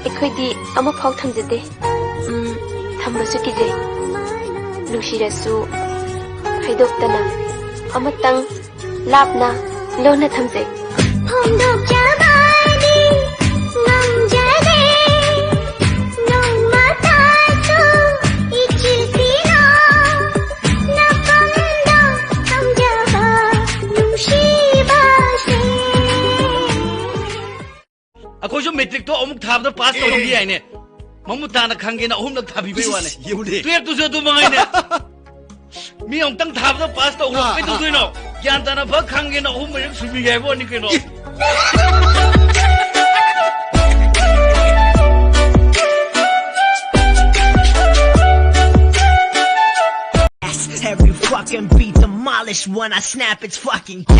ꯑꯩꯈꯣꯏꯗꯤ ꯑꯃꯐꯥꯎ ꯊꯝꯖꯗꯦ ꯊꯝꯕꯁꯨ ꯀꯤꯖꯩ ꯅꯨꯡꯁꯤꯔꯁꯨ ꯍꯩꯗꯣꯛꯇꯅ ꯑꯃꯇꯪ ꯂꯥꯞꯅ ꯂꯣꯟꯅ ꯊꯝꯖꯩ ꯑꯩꯈꯣꯏꯁꯨ ꯃꯦꯇ꯭ꯔꯤꯛꯇꯣ ꯑꯃꯨꯛ ꯊꯥꯕꯗ ꯄꯥꯁ ꯇꯧꯔꯝꯕ ꯌꯥꯏꯅꯦ ꯃꯃꯨꯠ ꯇꯥꯅ ꯈꯪꯒꯦꯅ ꯑꯍꯨꯝꯂꯛ ꯊꯥꯕꯤꯕꯩ ꯋꯥꯅꯦ ꯇꯨꯌꯦꯜꯞꯇꯨꯁꯨ ꯑꯗꯨ ꯃꯉꯥꯏꯅꯦ ꯃꯤ ꯑꯃꯨꯛꯇꯪ ꯊꯥꯕꯗ ꯄꯥꯁ ꯇꯧꯕ ꯀꯩꯗꯧꯗꯣꯏꯅꯣ ꯒ꯭ꯌꯥꯟ ꯇꯥꯅ ꯐ ꯈꯪꯒꯦꯅ ꯑꯍꯨꯝ ꯃꯔꯤꯛ ꯁꯨꯕꯤꯒꯦ ꯍꯥꯏꯕ ꯋꯥꯅꯤ ꯀꯩꯅꯣ Every fucking beat demolished when I snap its fucking cake.